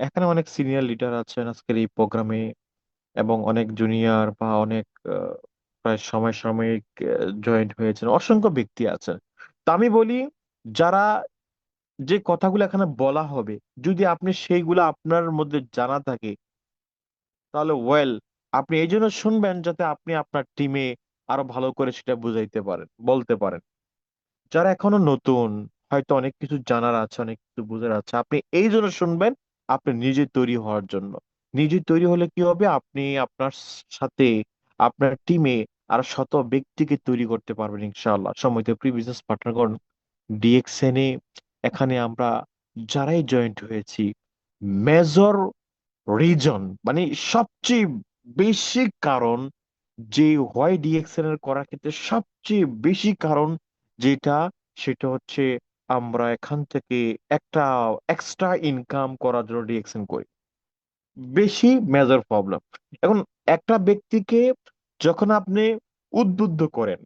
এখানে অনেক senior leader আছেন আজকের এই প্রোগ্রামে, এবং অনেক জুনিয়র বা অনেক প্রায় সময় সাময়িক জয়েন্ট হয়েছেন, অসংখ্য ব্যক্তি আছেন। তো আমি বলি, যারা যে কথাগুলো এখানে বলা হবে, যদি আপনি সেইগুলো আপনার মধ্যে জানা থাকে, তাহলে আপনি এই জন্য শুনবেন যাতে আপনি আপনার টিমে আরো ভালো করে সেটা বুঝাইতে পারেন, বলতে পারেন। যারা এখনো নতুন, হয়তো অনেক কিছু জানার আছে, অনেক কিছু বোঝার আছে, আপনি এই জন্য শুনবেন আপনি নিজে তৈরি হওয়ার জন্য। নিজে তৈরি হলে কি হবে, আপনি আপনার সাথে আপনার টিমে আর শত ব্যক্তিকে তৈরি করতে পারবেন ইনশাআল্লাহ। সম্মানিত প্রিয় বিজনেস পার্টনারগণ, ডিএক্সএন এখানে আমরা যারাই জয়েন্ট হয়েছি, মেজর রিজন মানে সবচেয়ে বেশি কারণ, যে হোয়াই ডিএক্সএন এর করার ক্ষেত্রে সবচেয়ে বেশি কারণ যেটা, সেটা হচ্ছে আমরা এখান থেকে একটা এক্সট্রা ইনকাম করার জন্য ডিএক্সএন করি। বেশি মেজর প্রবলেম। এখন একটা ব্যক্তিকে যখন আপনি উদ্বুদ্ধ করেন,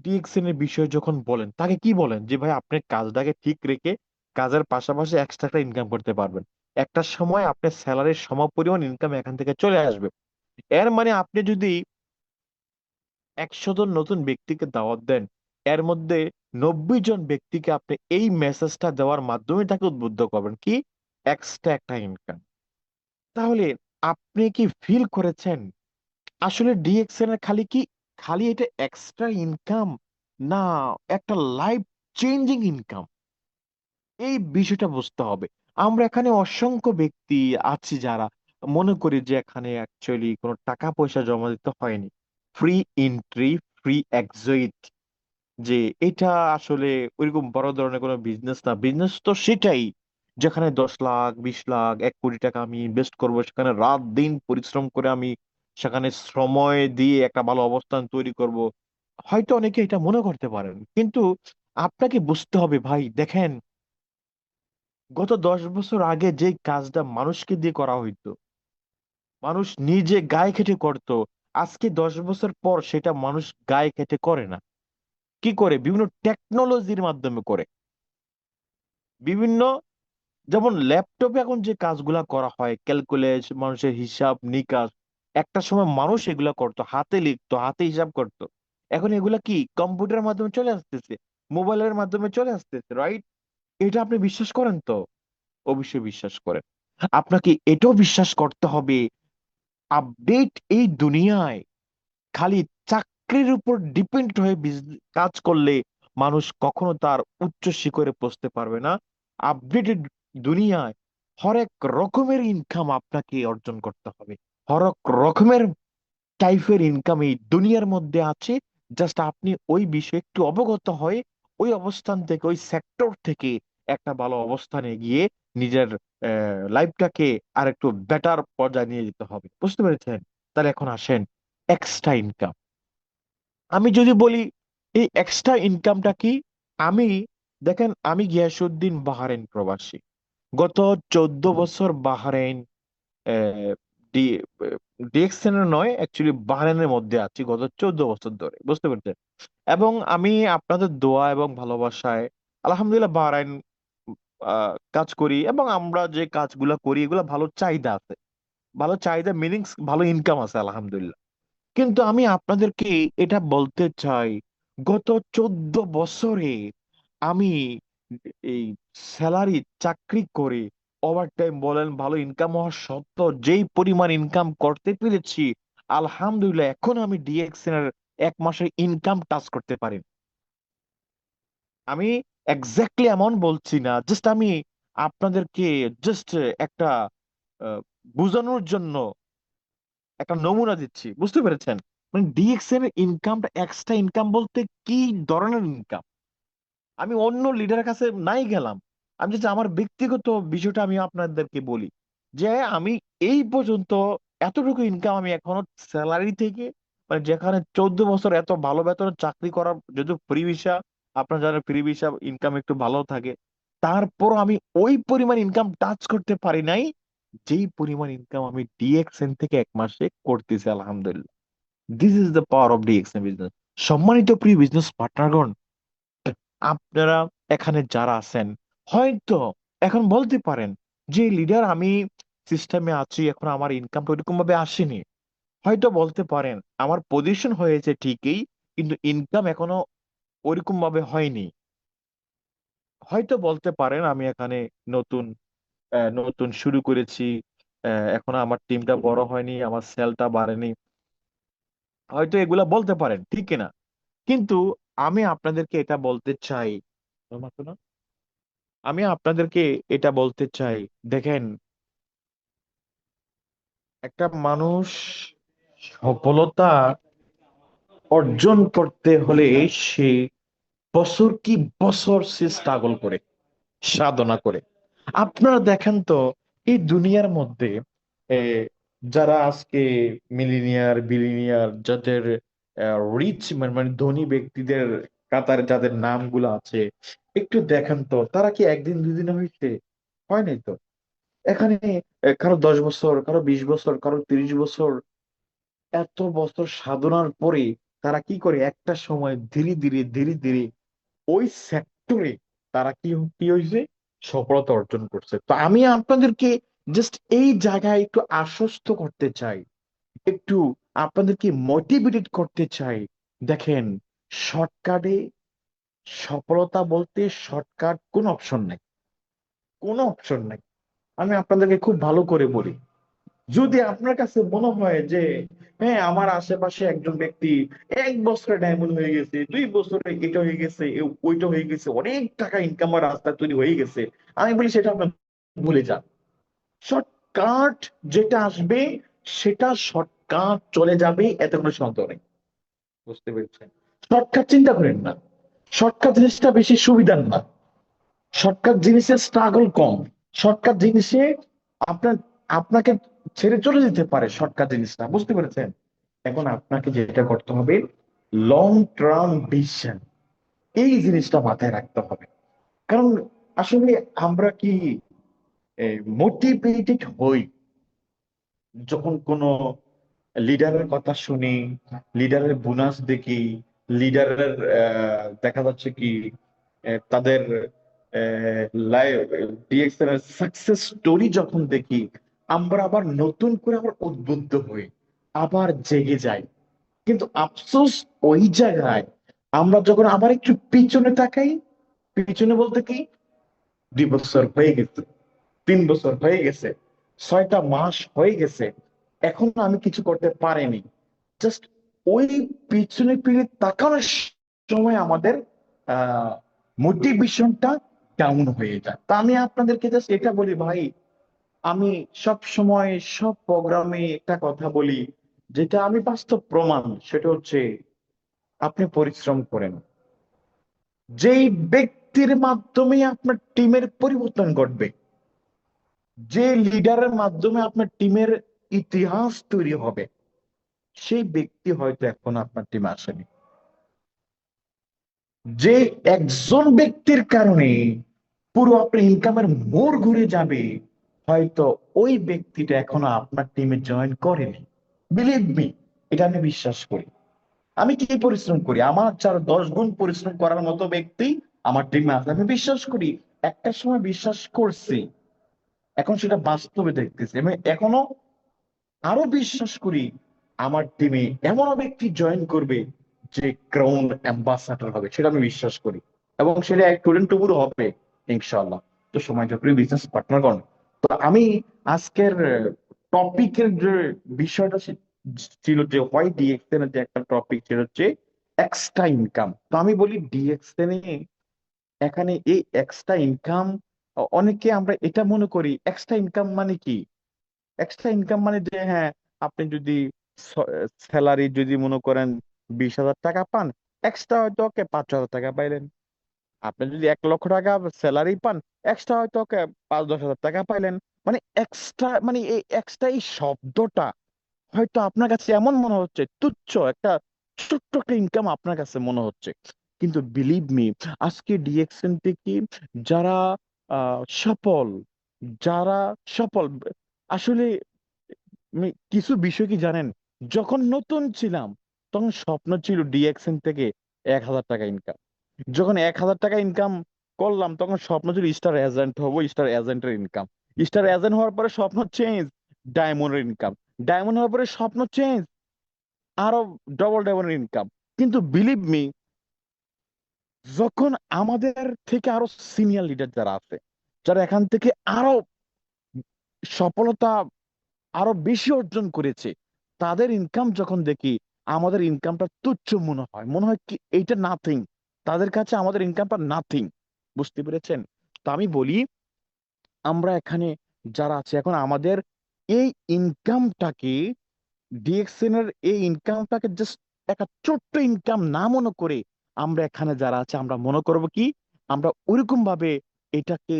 ডিএক্সএন এর বিষয়ে যখন বলেন, তাকে কি বলেন যে ভাই আপনি কাজটাকে ঠিক রেখে কাজের পাশাপাশি এক্সট্রা একটা ইনকাম করতে পারবেন, একটা সময় আপনার স্যালারির সমপরিমাণ ইনকাম এখান থেকে চলে আসবে। এর মানে আপনি যদি 100 জন নতুন ব্যক্তিকে দাওয়াত দেন, এর মধ্যে 90 জন ব্যক্তিকে আপনি এই মেসেজটা দেওয়ার মাধ্যমে তাকে উদ্বুদ্ধ করবেন কি, এক্সট্রা একটা ইনকাম। তাহলে আপনি কি ফিল করেছেন আসলে ডিএক্সএন এর খালি এটা এক্সট্রা ইনকাম, না একটা লাইফ চেঞ্জিং ইনকাম? এই বিষয়টা বুঝতে হবে। আমরা এখানে অসংখ্য ব্যক্তি আছি যারা মনে করি যে এখানে অ্যাকচুয়ালি কোনো টাকা পয়সা জমা দিতে হয়নি, ফ্রি এন্ট্রি, ফ্রি এক্সিট, যে এটা আসলে ওইরকম বড় ধরনের কোনো বিজনেস না। বিজনেস তো সেটাই যেখানে 10 লাখ, 20 লাখ, 1 কোটি টাকা আমি ইনভেস্ট করবো, সেখানে রাত দিন পরিশ্রম করে আমি সেখানে সময় দিয়ে একটা ভালো অবস্থান তৈরি করব। হয়তো অনেকে এটা মনে করতে পারেন, কিন্তু আপনাকে বুঝতে হবে ভাই, দেখেন, গত 10 বছর আগে যে কাজটা মানুষকে দিয়ে করা হইতো, মানুষ নিজে গায়ে খেটে করত, আজকে 10 বছর পর সেটা মানুষ গায়ে খেটে করে না। কি করে? বিভিন্ন টেকনোলজির মাধ্যমে করে। বিভিন্ন, যেমন ল্যাপটপে এখন যে কাজগুলা করা হয়, ক্যালকুলেট, মানুষের হিসাব নিকাশ, একটা সময় মানুষ এগুলা করতো, হাতে লিখতো, হাতে হিসাব করতো। এখন এগুলা কি কম্পিউটারের মাধ্যমে চলে আসতেছে, মোবাইলের মাধ্যমে চলে আসতেছে, রাইট? এটা আপনি বিশ্বাস করেন তো? অবশ্যই বিশ্বাস করেন। আপনাকে এটাও বিশ্বাস করতে হবে, আপডেট এই দুনিয়ায় খালি চাকরির উপর ডিপেন্ড হয়ে কাজ করলে মানুষ কখনো তার উচ্চ শিখরে পৌঁছতে পারবে না। আপডেটেড দুনিয়ায় হরেক রকমের ইনকাম আপনাকে অর্জন করতে হবে। হরেক রকমের টাইপের ইনকাম এই দুনিয়ার মধ্যে আছে। জাস্ট আপনি ওই বিষয়ে একটু অবগত হয়ে ওই অবস্থান থেকে, ওই সেক্টর থেকে একটা ভালো অবস্থানে গিয়ে নিজের লাইফটাকে আর একটু বেটার পর্যায়ে নিয়ে যেতে হবে। বুঝতে পেরেছেন? তাহলে এখন আসেন এক্সট্রা ইনকাম। আমি যদি বলি এই এক্সট্রা ইনকামটা কি, আমি, দেখেন, আমি গিয়াসুদ্দিন বাহারাইন প্রবাসী। গত 14 বছর বাহারাইন, আহ, ডি ডিএক্সএন নয়, অ্যাকচুয়ালি বাহারাইনের মধ্যে আছি গত 14 বছর ধরে। বুঝতে পেরেছেন? এবং আমি আপনাদের দোয়া এবং ভালোবাসায় আলহামদুলিল্লাহ বাহারাইন কাজ করি, এবং আমরা যে কাজগুলা করি এগুলো ভালো চাহিদা আছে, ভালো চাহিদা মিনিংস ভালো ইনকাম আছে আলহামদুলিল্লাহ। কিন্তু আমি আপনাদেরকে এটা বলতে চাই, গত 14 বছরে আমি এই স্যালারি চাকরি করে, ওভার টাইম বলেন, ভালো ইনকাম হওয়া সত্ত্বেও যেই পরিমাণ ইনকাম করতে পেরেছি, আলহামদুলিল্লাহ এখন আমি ডিএক্সএন এর 1 মাসের ইনকাম টাচ করতে পারি। আমি এক্স্যাক্টলি এমন বলছি না, জাস্ট আমি আপনাদেরকে জাস্ট একটা আহ, বোঝানোর জন্য একটা নমুনা দিচ্ছি। বুঝতে পেরেছেন? মানে ডিএক্সএন এর ইনকামটা, এক্সট্রা ইনকাম বলতে কি ধরনের ইনকাম, আমি অন্য লিডারের কাছে নাই গেলাম। আমি just আমার ব্যক্তিগত বিষয়টা আমি আপনাদেরকে বলি, যে আমি এই পর্যন্ত এতটুকু ইনকাম আমি এখনো স্যালারি থেকে, মানে যেখানে 14 বছর এত ভালো বেতনের চাকরি করার, যদি ফ্রি ভিসা, আপনার যারা ফ্রি ভিসা ইনকাম একটু ভালো থাকে, তারপর আমি ওই পরিমাণ ইনকাম টাচ করতে পারি নাই যেই পরিমাণ ইনকাম আমি ডিএক্সএন থেকে 1 মাসে করতেছি আলহামদুলিল্লাহ। This is the power of DXN business. সম্মানিত প্রিয় বিজনেস পার্টনারগণ, আপনারা এখানে যারা আছেন, হয়তো এখন বলতে পারেন যে লিডার আমি সিস্টেমে আছি, এখন আমার ইনকাম ওইরকম ভাবে আসেনি। হয়তো বলতে পারেন আমার পজিশন হয়েছে ঠিকই, কিন্তু ইনকাম এখনো ওইরকম ভাবে হয়নি। হয়তো বলতে পারেন আমি এখানে নতুন নতুন শুরু করেছি, এখনো আমার টিমটা বড় হয়নি, আমার সেলটা বাড়েনি। হয়তো এগুলা বলতে পারেন, ঠিক কিনা? কিন্তু আমি আপনাদেরকে এটা বলতে চাই, আমি আপনাদেরকে এটা বলতে চাই, দেখেন, একটা মানুষ সফলতা অর্জন করতে হলে সে বছর কি বছর সে স্ট্রাগল করে, সাধনা করে। আপনারা দেখেন তো এই দুনিয়ার মধ্যে এ, যারা আজকে মিলিনিয়ার বিলিনিয়ার, যাদের রিচ মানে মানে ধনী ব্যক্তিদের কাতারে যাদের নামগুলো আছে, একটু দেখেন তো তারা কি একদিন দুদিনে হয়েছে? হয় নাই তো। এখানে কারো 10 বছর, কারো 20 বছর, কারো 30 বছর, এত বছর সাধনার পরে তারা কি করে একটা সময় ধীরে ধীরে ধীরে ধীরে ওই সেক্টরে তারা কি কি হয়েছে, সফলতা অর্জন করছে। তো আমি আপনাদেরকে জাস্ট এই জায়গায় একটু আশ্বস্ত করতে চাই, একটু আপনাদেরকে মোটিভেটেড করতে চাই। দেখেন, শর্টকাটে সফলতা বলতে শর্টকাট কোন অপশন নাই, কোনো অপশন নাই। আমি আপনাদেরকে খুব ভালো করে বলি, যদি আপনার কাছে মনে হয় যে হ্যাঁ আমার আশেপাশে একজন ব্যক্তি 1 বছরে ডায়মন্ড হয়ে গেছে, 2 বছরে এটা হয়ে গেছে, ওইটা হয়ে গেছে, অনেক টাকা ইনকামের রাস্তা তৈরি হয়ে গেছে, আমি বলি সেটা আপনি ভুলে যান। শর্টকাট যেটা আসবে সেটা শর্টকাট চলে যাবে, এতে কোনো সন্দেহ নেই। বুঝতে পেরেছেন? শর্টকাট চিন্তা করেন না, শর্টকাট জিনিসটা বেশি সুবিধার না, শর্টকাট জিনিসের স্ট্রাগল কম, শর্টকাট জিনিসে আপনার আপনাকে ছেড়ে চলে যেতে পারে শর্টকাট জিনিসটা। বুঝতে পেরেছেন? এখন আপনাকে যেটা করতে হবে, লং টার্ম ভিশন, এই জিনিসটা মাথায় রাখতে হবে। কারণ আসলে আমরা কি মোটিভেটেড হই যখন কোনো লিডারের কথা শুনি, লিডারের বোনাস দেখি, লিডারের দেখা যাচ্ছে কি তাদের লাইভ ডিএক্সএল এর সাকসেস স্টোরি যখন দেখি, আমরা আবার নতুন করে আবার উদ্বুদ্ধ হই, আবার জেগে যাই। কিন্তু আফসোস ওই জায়গায় আমরা যখন আবার একটু পিছনে তাকাই, পিছনে বলতে কি, 2 বছর হয়ে গেছে, 3 বছর হয়ে গেছে, 6টা মাস হয়ে গেছে, এখনো আমি কিছু করতে পারিনি। জাস্ট ওই পিছনে ফিরে তাকানোর সময় আমাদের আহ মোটিভেশনটা ডাউন হয়ে যায়। তা আমি আপনাদেরকে জাস্ট এটা বলি ভাই, আমি সব সময় সব প্রোগ্রামে একটা কথা বলি, যেটা আমি বাস্তব প্রমাণ, সেটা হচ্ছে আপনি পরিশ্রম করেন। যেই ব্যক্তির মাধ্যমে আপনার টিমের পরিবর্তন ঘটবে, যে লিডারের মাধ্যমে আপনার টিমের ইতিহাস তৈরি হবে, সেই ব্যক্তি হয়তো এখন আপনার টিমে আসেনি। যে একজন ব্যক্তির কারণে পুরো আপনার ইনকামের মোড় ঘুরে যাবে, হয়তো ওই ব্যক্তিটা এখনো আপনার টিমে জয়েন করেনি। বিলিভ মি, এটা আমি বিশ্বাস করি। আমি কি পরিশ্রম করি, আমার 4-10 গুণ পরিশ্রম করার মতো ব্যক্তি আমার টিমে আছে, আমি বিশ্বাস করি। একটা সময় বিশ্বাস করছি, এখন সেটা বাস্তবে দেখতেছি। আমি এখনো আরো বিশ্বাস করি আমার টিমে এমনও ব্যক্তি জয়েন করবে যে ক্রাউন অ্যাম্বাসাডর হবে, সেটা আমি বিশ্বাস করি। এবং সেটা এক স্টুডেন্ট টুকুরও হবে ইনশাআল্লাহ। তো সময় যখন বিজনেস পার্টনার করুন। তো আমি আজকের টপিকের যে বিষয়টা ছিল, যে হোয়াই ডিএক্সএন এর যে একটা টপিক ছিল হচ্ছে এক্সট্রা ইনকাম। তো আমি বলি ডিএক্সএন এ এখানে এই এক্সট্রা ইনকাম, অনেকে আমরা এটা মনে করি এক্সট্রা ইনকাম মানে কি, এক্সট্রা ইনকাম মানে যে হ্যাঁ, আপনি যদি স্যালারি যদি মনে করেন 20,000 টাকা পান, এক্সট্রা হয়তো ওকে 5,000 টাকা পাইলেন। আপনি যদি 1 লক্ষ টাকা স্যালারি পান, এক্সট্রা হয়তো ওকে 5-10 হাজার টাকা পাইলেন। মানে এক্সট্রা, মানে এই এক্সট্রা এই শব্দটা হয়তো আপনার কাছে এমন মনে হচ্ছে তুচ্ছ একটা, ছোট্ট একটা ইনকাম আপনার কাছে মনে হচ্ছে। কিন্তু বিলিভ মি, আজকে ডিএক্সএন থেকে যারা সফল, যারা সফল আসলে, কিছু বিষয় কি জানেন, যখন নতুন ছিলাম তখন স্বপ্ন ছিল ডিএক্সএন থেকে 1,000 টাকা ইনকাম। যখন 1,000 টাকা ইনকাম করলাম তখন স্বপ্ন ছিল স্টার এজেন্ট হবো, স্টার এজেন্টের ইনকাম। স্টার এজেন্ট হওয়ার পরে স্বপ্ন চেঞ্জ, ডায়মন্ডের ইনকাম। ডায়মন্ড হওয়ার পরে স্বপ্ন চেঞ্জ, আরো ডবল ডায়মন্ডের ইনকাম। কিন্তু বিলিভ মি, যখন আমাদের থেকে আরো সিনিয়র লিডার যারা আছে, যারা এখান থেকে আরো সফলতা আরো বেশি অর্জন করেছে, তাদের ইনকাম যখন দেখি, আমাদের ইনকামটা তুচ্ছ মনে হয়, মনে হয় কি এইটা নাথিং, তাদের কাছে আমাদের ইনকামটা নাথিং। বুঝতে পেরেছেন? তো আমি বলি, আমরা এখানে যারা আছে এখন, আমাদের এই ইনকামটাকে, ডিএক্সএন এর এই ইনকামটাকে জাস্ট একটা ছোট্ট ইনকাম না মনে করে, আমরা এখানে যারা আছে আমরা মনে করব কি, আমরা ওইরকম ভাবে এটাকে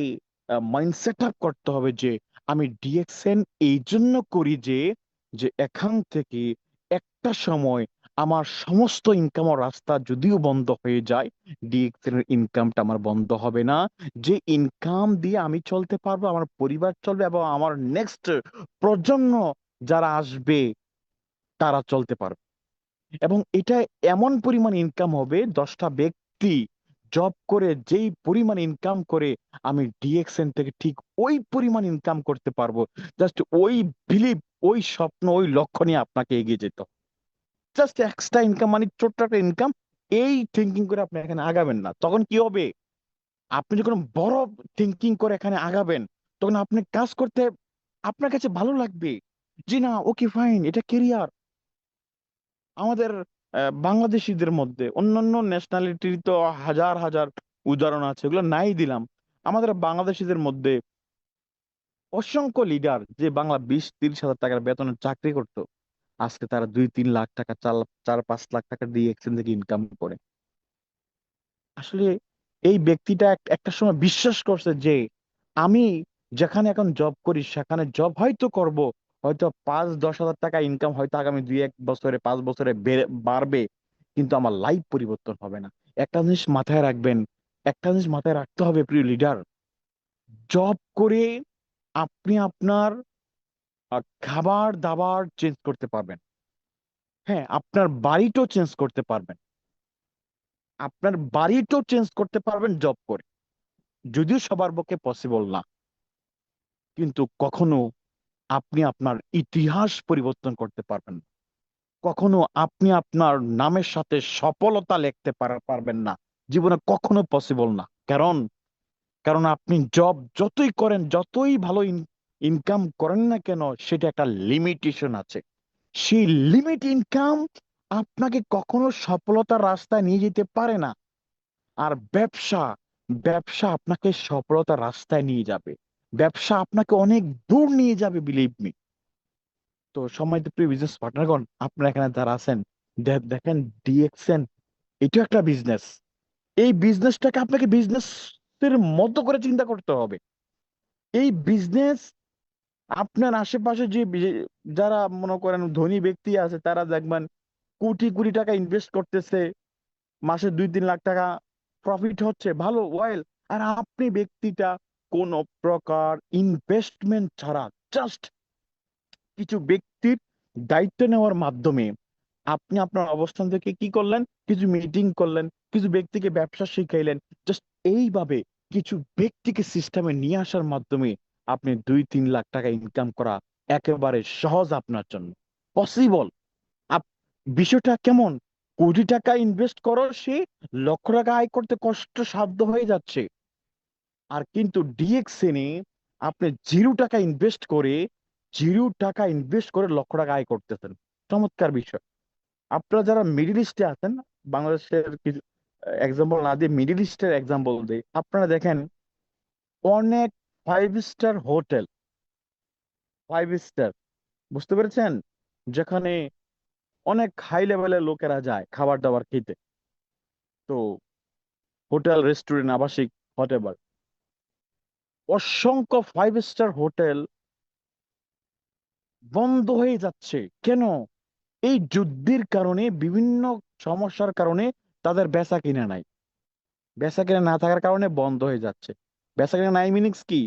মাইন্ডসেট আপ করতে হবে যে আমি ডিএক্সএন এই জন্য করি যে, এখান থেকে একটা সময় আমার সমস্ত ইনকাম ও রাস্তা যদিও বন্ধ হয়ে যায়, ডিএক্সএন এর ইনকামটা আমার বন্ধ হবে না। যে ইনকাম দিয়ে আমি চলতে পারবো, আমার পরিবার চলবে, এবং আমার নেক্সট প্রজন্ম যারা আসবে তারা চলতে পারবে। এবং এটা এমন পরিমাণ ইনকাম হবে, 10টা ব্যক্তি জব করে যেই পরিমাণ ইনকাম করে, আমি ডিএক্সএন থেকে ঠিক ওই পরিমাণ ইনকাম করতে পারবো। জাস্ট ওই বিলিভ, ওই স্বপ্ন, ওই লক্ষ্য নিয়ে আপনাকে এগিয়ে যেতে হবে। জাস্ট এক্সট্রা ইনকাম মানে ছোট্ট একটা ইনকাম, এই থিঙ্কিং করে আপনি এখানে আগাবেন না। তখন কি হবে, আপনি যখন বড় থিঙ্কিং করে এখানে আগাবেন, তখন আপনি কাজ করতে আপনার কাছে ভালো লাগবে। জি না, ওকে ফাইন, এটা কেরিয়ার। আমাদের বাংলাদেশিদের মধ্যে অন্যান্য ন্যাশনালিটির তো হাজার হাজার উদাহরণ আছে, ওগুলো নাই দিলাম। আমাদের বাংলাদেশিদের মধ্যে অসংখ্য লিডার যে বাংলা 20-30 হাজার টাকার বেতনের চাকরি করতো, আজকে তারা 2-3 লাখ টাকা, 4-5 লাখ টাকা দিয়ে এক্সচেঞ্জ থেকে ইনকাম করে। আসলে এই ব্যক্তিটা একটা সময় বিশ্বাস করছে যে আমি যেখানে এখন জব করি, সেখানে জব হয়তো করব, হয়তো 5-10 হাজার টাকা ইনকাম হয়তো আগামী 2-1 বছরে, 5 বছরে বাড়বে, কিন্তু আমার লাইফ পরিবর্তন হবে না। একটা জিনিস মাথায় রাখবেন, একটা জিনিস মাথায় রাখতে হবে প্রিয় লিডার, জব করে আপনি আপনার খাবার দাবার চেঞ্জ করতে পারবেন। হ্যাঁ, আপনার বাড়িটাও চেঞ্জ করতে পারবেন, আপনার বাড়িটাও চেঞ্জ করতে পারবেন জব করে। যদিও সবার পক্ষে পসিবল না, কিন্তু কখনো আপনি আপনার ইতিহাস পরিবর্তন করতে পারবেন না। কখনো আপনি আপনার নামের সাথে সফলতা লিখতে পারবেন না। জীবনে কখনো পসিবল না। কারণ কারণ আপনি জব যতই করেন, যতই ভালো ইনকাম করেন না কেন, সেটা একটা লিমিটেশন আছে। সেই লিমিট ইনকাম আপনাকে কখনো সফলতার রাস্তায় নিয়ে যেতে পারে না। আর ব্যবসা, ব্যবসা আপনাকে সফলতার রাস্তায় নিয়ে যাবে। ব্যবসা আপনাকে অনেক দূর নিয়ে যাবে, বিলিভ মি। তো সম্মানিত প্রিয় বিজনেস পার্টনারগণ, আপনারা এখানে যারা আছেন, দেখেন ডিএক্সএন এটা একটা বিজনেস। এই বিজনেসটাকে আপনাকে বিজনেসের মতো করে চিন্তা করতে হবে। এই বিজনেস, আপনার আশেপাশে যে যারা মনে করেন ধনী ব্যক্তি আছে, তারা দেখবেন কোটি কোটি টাকা ইনভেস্ট করতেছে, মাসে 2-3 লাখ টাকা প্রফিট হচ্ছে, ভালো ওয়েল। আর আপনি ব্যক্তিটা কোন প্রকার ইনভেস্টমেন্ট ছাড়া, জাস্ট কিছু ব্যক্তির দায়িত্ব নেওয়ার মাধ্যমে আপনি আপনার অবস্থান থেকে কি করলেন, কিছু মিটিং করলেন, কিছু ব্যক্তিকে ব্যবসা শিখাইলেন। জাস্ট এইভাবে কিছু ব্যক্তিকে সিস্টেমে নিয়ে আসার মাধ্যমে আপনি 2-3 লাখ টাকা ইনকাম করা একেবারে সহজ আপনার জন্য, পসিবল। আপ বিষয়টা কেমন, কোটি টাকা ইনভেস্ট করো, সে লক্ষ টাকা আয় করতে কষ্টসাধ্য হয়ে যাচ্ছে। আর কিন্তু ডিএক্সএনে আপনি 0 টাকা ইনভেস্ট করে, 0 টাকা ইনভেস্ট করে লক্ষ টাকা আয় করতেছেন। চমৎকার বিষয়। আপনারা যারা মিডিল ইস্টে আছেন, বাংলাদেশের কিছু এক্সাম্পল না দিয়ে মিডিল ইস্টের এক্সাম্পল দিই, আপনারা দেখেন অনেক 5 স্টার হোটেল, 5 স্টার, বুঝতে পেরেছেন, যেখানে অনেক হাই লেভেলের লোকেরা যায় খাবার দাবার খেতে। তো হোটেল, রেস্টুরেন্ট, আবাসিক, হোটেল, অসংখ্য 5 স্টার হোটেল বন্ধ হয়ে যাচ্ছে। কেন? এই যুদ্ধের কারণে, বিভিন্ন সমস্যার কারণে তাদের বেচা কিনা নাই। বেচা কিনা না থাকার কারণে বন্ধ হয়ে যাচ্ছে। বেচা কিনা নাই মিনিংস কি,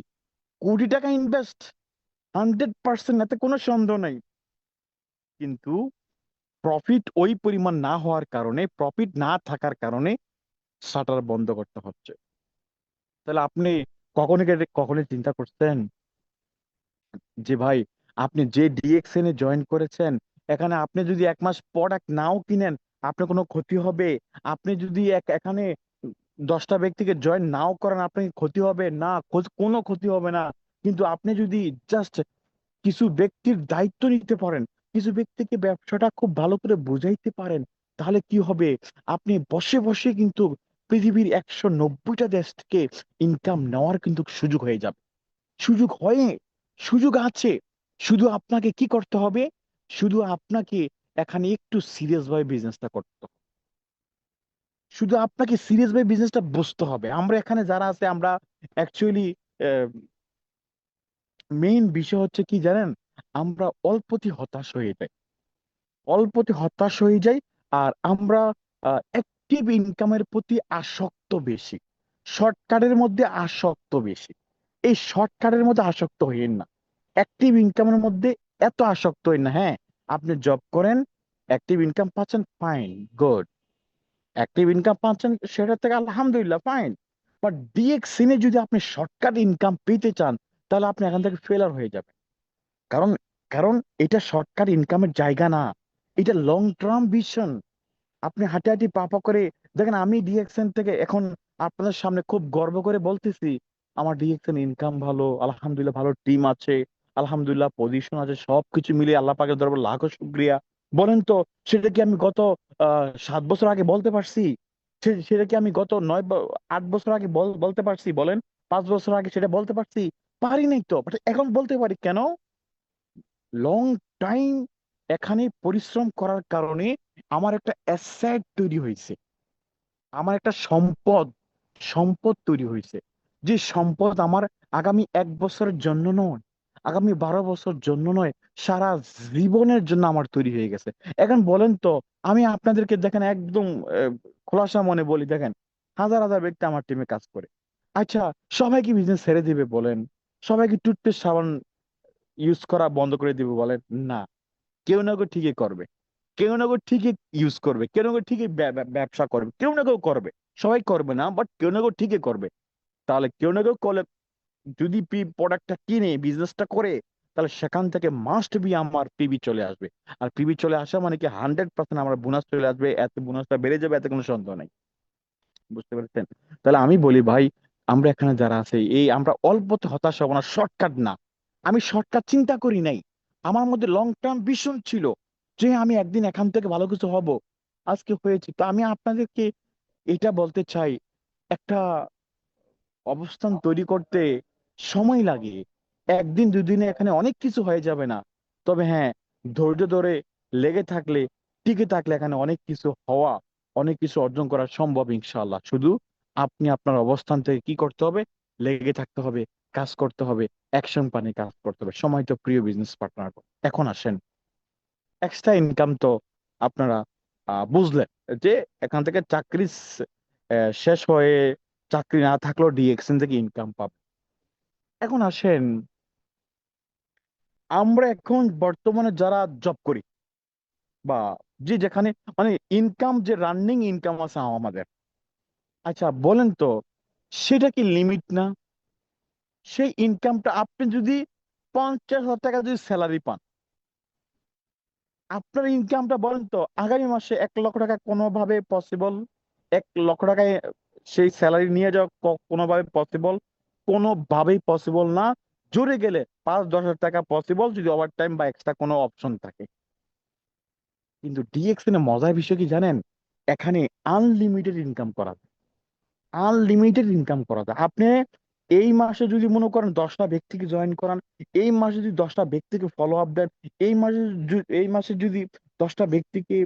কোটি টাকা ইনভেস্ট, 100%, এতে কোনো সন্দেহ নাই, কিন্তু প্রফিট ওই পরিমাণ না হওয়ার কারণে, প্রফিট না থাকার কারণে শাটার বন্ধ করতে হচ্ছে। তাহলে আপনি কখনো চিন্তা করছেন যে ভাই, আপনি যে ডিএক্সএন এ জয়েন করেছেন, এখানে আপনি যদি 1 মাস প্রোডাক্ট নাও কিনেন, আপনার কোনো ক্ষতি হবে? আপনি যদি এখানে 10টা ব্যক্তিকে জয়েন নাও করেন, আপনার কি ক্ষতি হবে? না, কোনো ক্ষতি হবে না। কিন্তু আপনি যদি জাস্ট কিছু ব্যক্তির দায়িত্ব নিতে পারেন, কিছু ব্যক্তিকে ব্যবসাটা খুব ভালো করে বুঝাইতে পারেন, তাহলে কি হবে? আপনি বসে বসে কিন্তু পৃথিবীর 190টা দেশ থেকে ইনকাম নেওয়ার কিন্তু সুযোগ হয়ে যাবে। সুযোগ হয়ে সুযোগ আছে। শুধু আপনাকে কি করতে হবে? শুধু আপনাকে এখানে একটু সিরিয়াস ভাবে বিজনেসটা করতে হবে। শুধু আপনাকে সিরিয়াস ভাবে বিজনেসটা বুঝতে হবে। আমরা এখানে যারা আছে, আমরা অ্যাকচুয়ালি মেইন বিষয় হচ্ছে কি জানেন? আমরা অল্পতে হতাশ হয়ে যাই, অল্পতে হতাশ হয়ে যাই। আর আমরা অ্যাক্টিভ ইনকামের প্রতি আসক্ত বেশি, শর্টকাটের মধ্যে আসক্ত বেশি। এই শর্টকাটের মধ্যে আসক্ত হইেন না, অ্যাক্টিভ ইনকামের মধ্যে এত আসক্ত হইন না। হ্যাঁ, আপনি জব করেন, অ্যাক্টিভ ইনকাম পাচ্ছেন, ফাইন, গুড। অ্যাক্টিভ ইনকাম পাচ্ছেন, সেটা থেকে আলহামদুলিল্লাহ, ফাইন। বাট ডিএক্সিনে যদি আপনি শর্টকাট ইনকাম পেতে চান, তাহলে আপনি এখান থেকে ফেলার হয়ে যাবেন। কারণ কারণ এটা শর্টকাট ইনকামের জায়গা না, এটা লং টার্ম ভিশন। আপনি হাঁটি হাঁটি পা পা করে দেখেন, আমি ডিএক্সএন থেকে এখন আপনাদের সামনে খুব গর্ব করে বলতেছি, আমার ডিএক্সএন ইনকাম ভালো, আলহামদুলিল্লাহ, ভালো টিম আছে, আলহামদুলিল্লাহ সব আছে, সবকিছু মিলিয়ে আল্লাহ পাকের দরবারে লাখো শুকরিয়া। বলেন তো, সেটা কি আমি গত 7 বছর আগে বলতে পারছি? সেটা কি আমি গত 8 বছর আগে বলতে পারছি? বলেন, 5 বছর আগে সেটা বলতে পারছি? পারি নাই তো, বাট এখন বলতে পারি কেন? লং টাইম এখানে পরিশ্রম করার কারণে আমার একটা অ্যাসেট তৈরি হয়েছে, আমার একটা সম্পদ সম্পদ তৈরি হয়েছে। যে সম্পদ আমার আগামী 1 বছরের জন্য নয়, আগামী 12 বছর জন্য নয়, সারা জীবনের জন্য আমার তৈরি হয়ে গেছে। এখন বলেন তো, আমি আপনাদেরকে দেখেন একদম খোলাসা মনে বলি, দেখেন, হাজার হাজার ব্যক্তি আমার টিমে কাজ করে। আচ্ছা, সবাই কি বিজনেস ছেড়ে দিবে বলেন? সবাই কি টুথপেস্ট সাবান ইউজ করা বন্ধ করে দিবে বলেন? না, কেউ না কেউ ঠিকই করবে, কেউ না কেউ ঠিকই ইউজ করবে, কেউ না কেউ ঠিকই ব্যবসা করবে, কেউ না কেউ করবে। সবাই করবে না, বাট কেউ না কেউ ঠিকই করবে। তাহলে কেউ না কেউ করলে, যদি প্রোডাক্টটা কিনে বিজনেসটা করে, তাহলে সেখান থেকে মাস্ট বি আমার পিবি চলে আসবে। আর পিবি চলে আসা মানে কি 100% আমার বোনাস চলে আসবে, এত বোনাসটা বেড়ে যাবে, এতে কোনো সন্দেহ নাই। বুঝতে পেরেছেন? তাহলে আমি বলি ভাই, আমরা এখানে যারা আছে, এই আমরা অল্পতে হতাশ হব না, শর্টকাট না। আমি শর্টকাট চিন্তা করি নাই, আমার মধ্যে লং টার্ম ভিশন ছিল যে আমি একদিন এখান থেকে ভালো কিছু হব। আজকে হয়েছে। তো আমি আপনাদেরকে এটা বলতে চাই, একটা অবস্থান তৈরি করতে সময় লাগে, একদিন দুদিনে এখানে অনেক কিছু হয়ে যাবে না। তবে হ্যাঁ, ধৈর্য ধরে লেগে থাকলে, টিকে থাকলে এখানে অনেক কিছু হওয়া, অনেক কিছু অর্জন করা সম্ভব ইনশাআল্লাহ। শুধু আপনি আপনার অবস্থান থেকে কি করতে হবে? লেগে থাকতে হবে, কাজ করতে হবে, অ্যাকশন পানে কাজ করতে হবে। সময় তো প্রিয় বিজনেস পার্টনার। এখন আসেন, এক্সট্রা ইনকাম তো আপনারা বুঝলেন যে এখান থেকে চাকরি শেষ হয়ে, চাকরি না থাকলেও ডিএক্সএন থেকে ইনকাম পাবে। এখন আসেন, আমরা এখন বর্তমানে যারা জব করি, বা যে যেখানে, মানে ইনকাম, যে রানিং ইনকাম আছে আমাদের, আচ্ছা বলেন তো, সেটা কি লিমিট না? সেই ইনকামটা আপনি যদি 50,000 টাকা যদি স্যালারি পান, আপনার ইনকামটা বলেন তো আগামী মাসে 1 লক্ষ টাকা কোনোভাবে পসিবল? 1 লক্ষ টাকায় সেই স্যালারি নিয়ে যাওয়া কোনোভাবে পসিবল? কোনোভাবেই পসিবল না। জোরে গেলে 5-10 হাজার টাকা পসিবল, যদি ওভার টাইম বা এক্সট্রা কোনো অপশন থাকে। কিন্তু ডিএক্সএন এ মজার বিষয় কি জানেন? এখানে আনলিমিটেড ইনকাম করা যায়, আনলিমিটেড ইনকাম করা যায়। আপনি এই মাসে যদি মনে করেন 10টা ব্যক্তিকে জয়েন করান, এই মাসে যদি 10টা ব্যক্তিকে ফলো আপ দেন, এই মাসে যদি 10টা ব্যক্তিকে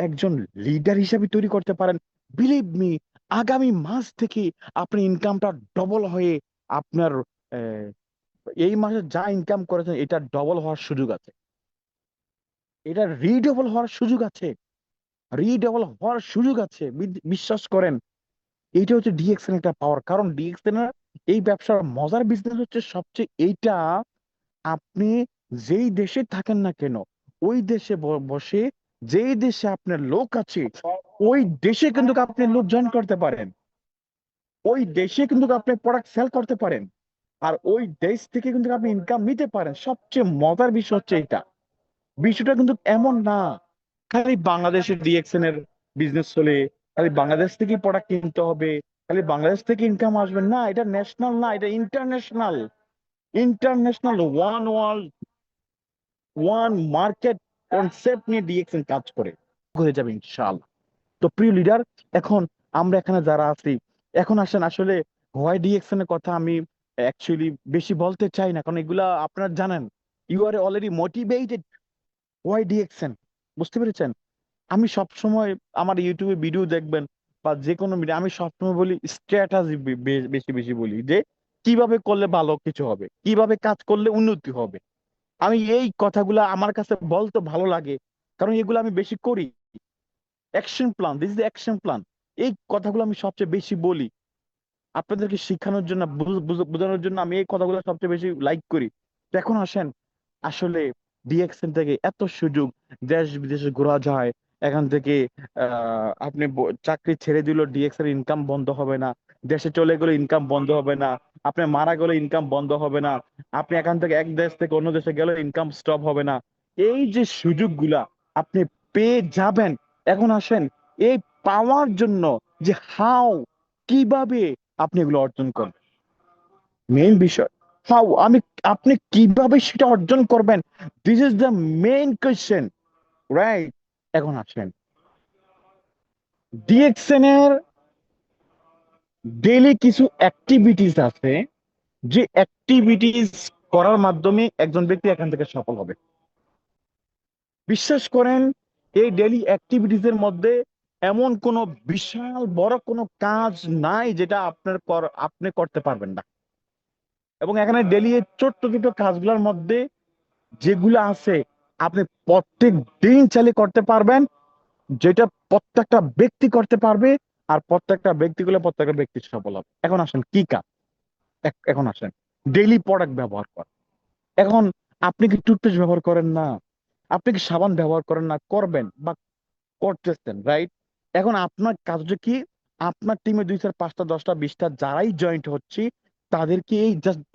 একজন লিডার হিসাবে তৈরি করতে পারেন, বিলিভ মি, আগামী মাস থেকে আপনার ইনকামটা ডবল হয়ে, আপনার আহ, এই মাসে যা ইনকাম করেছেন এটা ডবল হওয়ার সুযোগ আছে, এটা রিডবল হওয়ার সুযোগ আছে, রিডবল হওয়ার সুযোগ আছে। বিশ্বাস করেন, এইটা হচ্ছে ডিএক্সএন একটা পাওয়ার। কারণ ডিএক্সএন এর এই ব্যবসার মজার বিজনেস হচ্ছে সবচেয়ে এইটা, আপনি যেই দেশে থাকেন না কেন, ওই দেশে বসে, যেই দেশে আপনার লোক আছে, ওই দেশে কিন্তু আপনি লোক জয়েন করতে পারেন, ওই দেশে কিন্তু আপনি প্রোডাক্ট সেল করতে পারেন। আর ওই দেশ থেকে কিন্তু আপনি ইনকাম নিতে পারেন। সবচেয়ে মজার বিষয় হচ্ছে এটা, বিষয়টা কিন্তু এমন না খালি বাংলাদেশের ডিএক্সএন এর বিজনেস চলে, খালি বাংলাদেশ থেকে প্রোডাক্ট কিনতে হবে, খালি বাংলাদেশ থেকে ইনকাম আসবে না। এটা ন্যাশনাল না, এটা international. International one world one market concept নিয়ে ডিএক্সএন কাজ করে, হয়ে যাবে ইনশাআল্লাহ। তো প্রিয় লিডার, এখন আমরা এখানে যারা আছি, এখন আসেন আসলে হোয়াই ডিএক্সএন এর কথা আমি অ্যাকচুয়ালি বেশি বলতে চাই না, কারণ এগুলা আপনারা জানেন। You are already motivated why DXN, বুঝতে পেরেছেন? আমি সব সময় আমার ইউটিউবে ভিডিও দেখবেন বা যে কোনো ভিডিও, আমি সবসময় বলি স্ট্র্যাটাজি, বেশি বেশি বলি যে কিভাবে করলে ভালো কিছু হবে, কিভাবে কাজ করলে উন্নতি হবে। আমি এই কথাগুলা আমার কাছে বলতে ভালো লাগে, কারণ এগুলো আমি বেশি করি। Action plan, this is action plan, এই কথাগুলো আমি সবচেয়ে বেশি বলি আপনাদেরকে শেখানোর জন্য, বোঝানোর জন্য। আমি এই কথাগুলো সবচেয়ে বেশি লাইক করি। তো এখন আসেন, আসলে ডিএক্সএন থেকে এত সুযোগ, দেশ বিদেশে ঘোরা যায় এখান থেকে। আপনি চাকরি ছেড়ে দিল, ডিএক্সএন ইনকাম বন্ধ হবে না। দেশে চলে গেলে ইনকাম বন্ধ হবে না। আপনি মারা গেলে ইনকাম বন্ধ হবে না। আপনি এখান থেকে এক দেশ থেকে অন্য দেশে গেলে ইনকাম স্টপ হবে না। এই যে সুযোগগুলা আপনি পেয়ে যাবেন। এখন আসেন, এই পাওয়ার জন্য যে হাউ, কিভাবে আপনি এগুলো অর্জন করবেন, মেইন বিষয়। হাউ, আপনি কিভাবে সেটা অর্জন করবেন, this is the main question, right? এখন আসেন, ডিএক্সএন এর ডেইলি কিছু অ্যাক্টিভিটিস আছে, যে অ্যাক্টিভিটিস করার মাধ্যমে একজন ব্যক্তি এখান থেকে সফল হবে। বিশ্বাস করেন, এই ডেইলি অ্যাক্টিভিটিস এর মধ্যে এমন কোনো বিশাল বড় কোনো কাজ নাই যেটা আপনি করতে পারবেন না। এবং এখানে ডেইলি ছোট্ট ছোট কাজগুলোর মধ্যে যেগুলো আছে, আপনি প্রত্যেক দিন চাইলে করতে পারবেন, যেটা প্রত্যেকটা ব্যক্তি করতে পারবে। আর প্রত্যেকটা ব্যক্তি সফল হবে। এখন আসেন কি কাজ, এখন আসেন ডেইলি প্রোডাক্ট ব্যবহার কর। এখন আপনি কি টুথপেস্ট ব্যবহার করেন না? আপনি কি সাবান ব্যবহার করেন না? করবেন বা করতেছেন, রাইট? এখন আপনার কাজ হচ্ছে কি, আপনার টিমে 2 4 5 10 20 যারাই জয়েন্ট হচ্ছে, তাদেরকে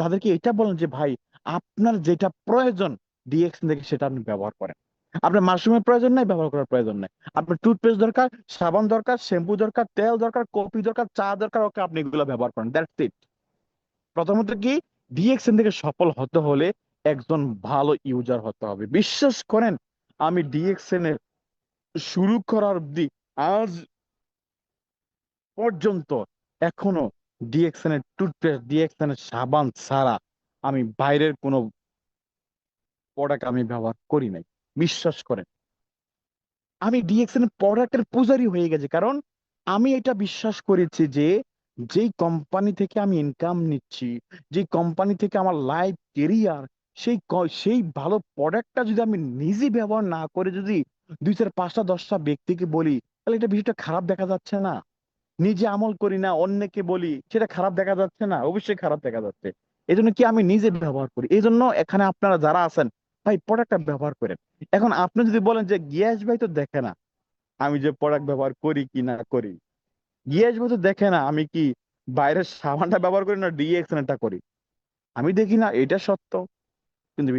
তাদেরকে এটা বলেন যে ভাই, আপনার যেটা প্রয়োজন ডিএক্স থেকে সেটা আপনি ব্যবহার করেন। আপনার মাশরুমের প্রয়োজন নাই, ব্যবহার করার প্রয়োজন নাই। আপনার টুথপেস্ট দরকার, সাবান দরকার, শ্যাম্পু দরকার, তেল দরকার, কফি দরকার, চা দরকার, ওকে আপনি এগুলো ব্যবহার করেন, দ্যাটস ইট। প্রথমত কি, ডিএক্সএন থেকে সফল হতে হলে একজন ভালো ইউজার হতে হবে। বিশ্বাস করেন, আমি ডিএক্সএন এর শুরু করার অব্দি আজ পর্যন্ত এখনো ডিএক্সএন এর টুথপেস্ট, ডিএক্সএন এর সাবান ছাড়া আমি বাইরের কোনো প্রোডাক্ট আমি ব্যবহার করি নাই। বিশ্বাস করেন, আমি ডিএক্সএন এর প্রোডাক্টের পূজারি হয়ে গেছি, কারণ আমি এটা বিশ্বাস করেছি যে যেই কোম্পানি থেকে আমি ইনকাম নিচ্ছি, যে কোম্পানি থেকে আমার লাইফ কেরিয়ার, সেই ভালো প্রোডাক্টটা যদি আমি নিজে ব্যবহার না করে যদি 2 4 5 10টা ব্যক্তিকে বলি, তাহলে এটা বিষয়টা খারাপ দেখা যাচ্ছে না? নিজে আমল করি না, অন্যকে বলি, সেটা খারাপ দেখা যাচ্ছে না? অবশ্যই খারাপ দেখা যাচ্ছে। এই জন্য কি, আমি নিজে ব্যবহার করি। এই জন্য এখানে আপনারা যারা আছেন, ভাই প্রোডাক্টটা ব্যবহার করেন। এখন আপনি যদি বলেন যে গিয়াস ভাই তো দেখে না আমি যে প্রোডাক্ট ব্যবহার করি কি না করি, গিয়াস ভাই তো দেখে না আমি কি বাইরের সাবানটা ব্যবহার করি না ডিএক্সএনটা করি, আমি দেখি না, এটা সত্য। কিন্তু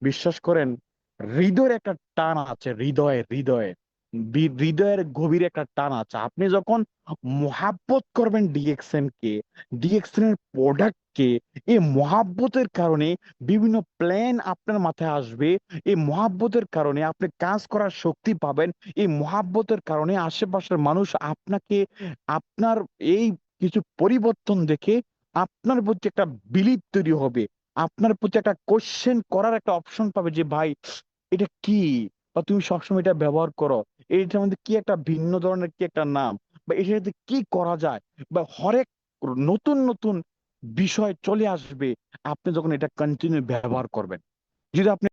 বিশ্বাস করেন, হৃদয়ের একটা টান আছে, হৃদয়ের গভীরে একটা টান আছে। আপনি যখন মহাব্বত করবেন ডিএক্সএন কে, ডিএক্সএন এর প্রোডাক্টকে, এই মহাব্বতের কারণে বিভিন্ন প্ল্যান আপনার মাথায় আসবে। এই মহাব্বতের কারণে আপনি কাজ করার শক্তি পাবেন। এই মহাব্বতের কারণে আশেপাশের মানুষ আপনাকে, আপনার এই কিছু পরিবর্তন দেখে আপনার প্রতি একটা বিলিভ তৈরি হবে। আপনার প্রতি একটা কোশ্চেন করার একটা অপশন পাবে যে ভাই এটা কি, বা তুমি সবসময় এটা ব্যবহার করো, এইটার মধ্যে কি একটা ভিন্ন ধরনের কি একটা নাম, বা এটার মধ্যে কি করা যায়, বা হরেক নতুন নতুন বিষয় চলে আসবে আপনি যখন এটা কন্টিনিউ ব্যবহার করবেন। যদি আপনি